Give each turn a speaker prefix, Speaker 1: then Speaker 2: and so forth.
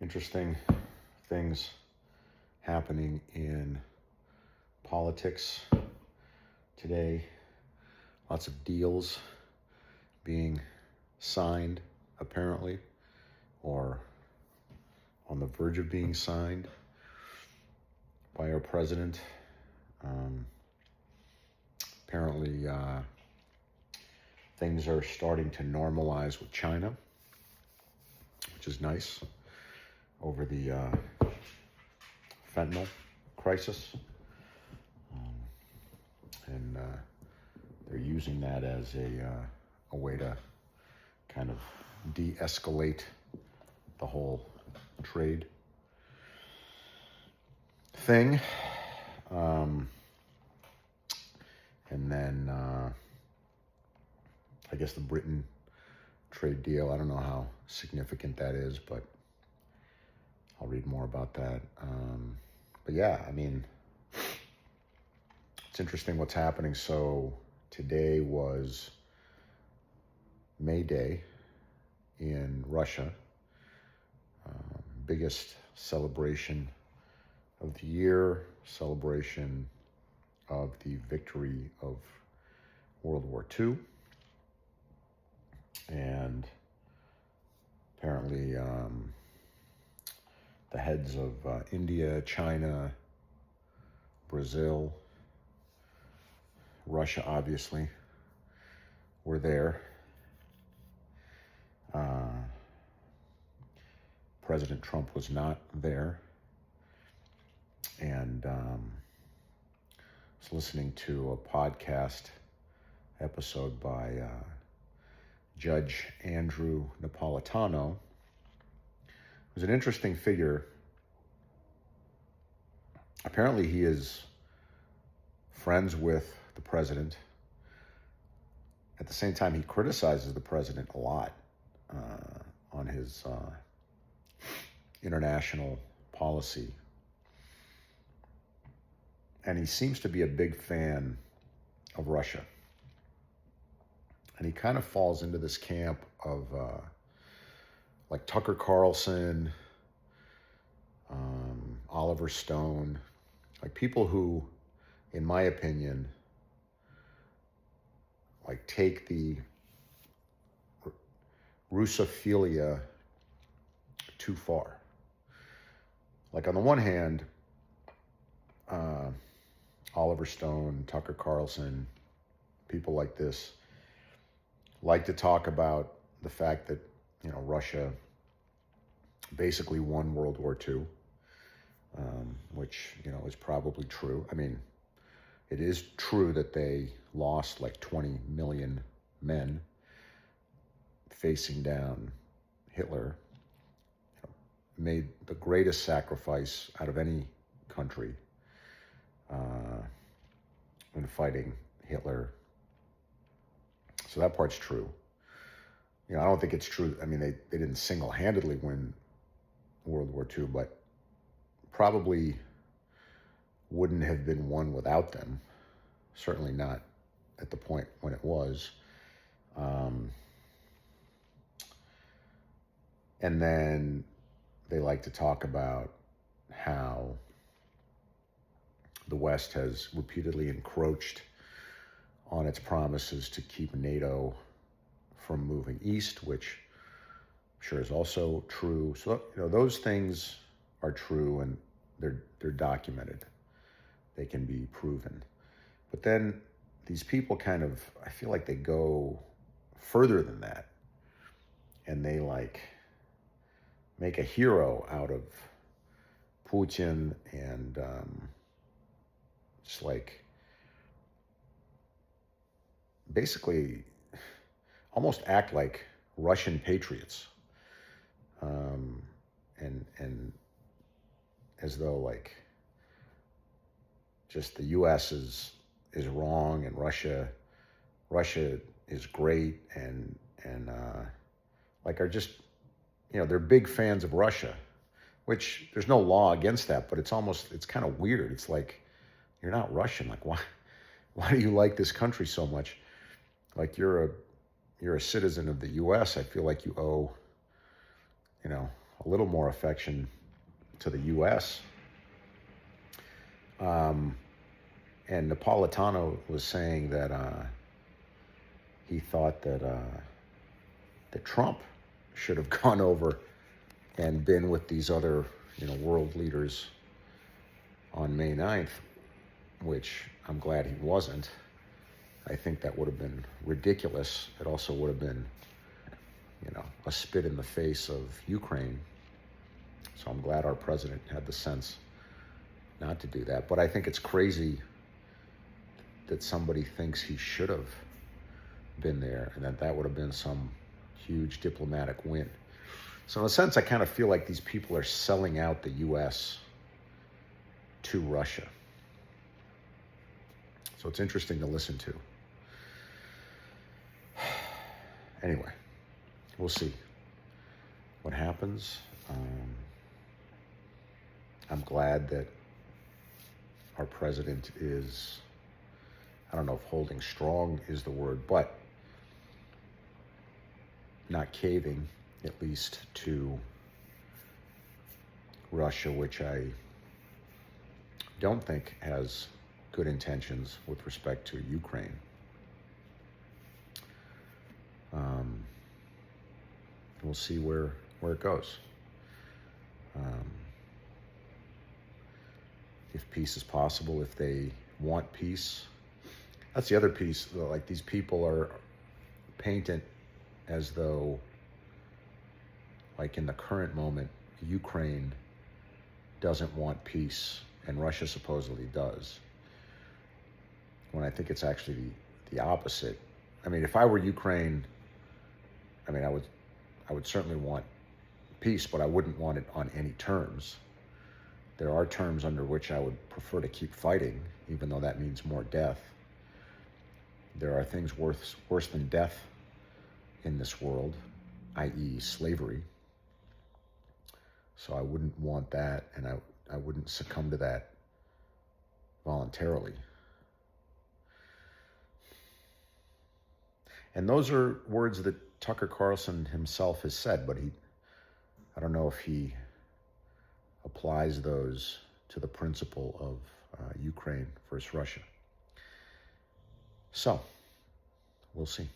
Speaker 1: Interesting things happening in politics today. Lots of deals being signed, apparently, or on the verge of being signed by our president. Apparently, things are starting to normalize with China, which is nice, over the fentanyl crisis. And they're using that as a way to kind of de-escalate the whole trade thing. And then I guess the Britain trade deal, I don't know how significant that is, but I'll read more about that. But yeah, I mean, it's interesting what's happening. So today was May Day in Russia, biggest celebration of the year, celebration of the victory of World War II. And apparently the heads of India, China, Brazil, Russia, obviously, were there. President Trump was not there. And I was listening to a podcast episode by Judge Andrew Napolitano, who's an interesting figure. Apparently he is friends with the president. At the same time, he criticizes the president a lot on his international policy. And he seems to be a big fan of Russia. And he kind of falls into this camp of like Tucker Carlson, Oliver Stone, like people who, in my opinion, like take the Russophilia too far. Like on the one hand, Oliver Stone, Tucker Carlson, people like this like to talk about the fact that, you know, Russia basically won World War II, which, you know, is probably true. I mean, it is true that they lost like 20 million men facing down Hitler, made the greatest sacrifice out of any country in fighting Hitler. So that part's true. You know, I don't think it's true. I mean, they didn't single-handedly win World War II, but probably wouldn't have been won without them. Certainly not at the point when it was. And then they like to talk about how the West has repeatedly encroached on its promises to keep NATO from moving east, which I'm sure is also true. So, you know, those things are true and they're documented. They can be proven. But then these people kind of, I feel like they go further than that. And they like make a hero out of Putin and just like basically almost act like Russian patriots, and as though like just the U.S. is wrong and Russia is great and like are just, you know, they're big fans of Russia, which there's no law against that, but it's kind of weird. It's like, you're not Russian. Like, why do you like this country so much? Like you're a citizen of the U.S. I feel like you owe, you know, a little more affection to the U.S. And Napolitano was saying that he thought that Trump should have gone over and been with these other, world leaders on May 9th, which I'm glad he wasn't. I think that would have been ridiculous. It also would have been, a spit in the face of Ukraine. So I'm glad our president had the sense not to do that. But I think it's crazy that somebody thinks he should have been there and that would have been some huge diplomatic win. So in a sense, I kind of feel like these people are selling out the U.S. to Russia. So it's interesting to listen to. Anyway, we'll see what happens. I'm glad that our president is, I don't know if holding strong is the word, but not caving, at least to Russia, which I don't think has good intentions with respect to Ukraine. We'll see where it goes. If peace is possible, if they want peace. That's the other piece, like these people are painted as though, like in the current moment, Ukraine doesn't want peace and Russia supposedly does. When I think it's actually the opposite. I mean, if I were Ukraine, I would certainly want peace, but I wouldn't want it on any terms. There are terms under which I would prefer to keep fighting, even though that means more death. There are things worse than death in this world, i.e. slavery. So I wouldn't want that, and I wouldn't succumb to that voluntarily. And those are words that Tucker Carlson himself has said, but I don't know if he applies those to the principle of Ukraine versus Russia. So, we'll see.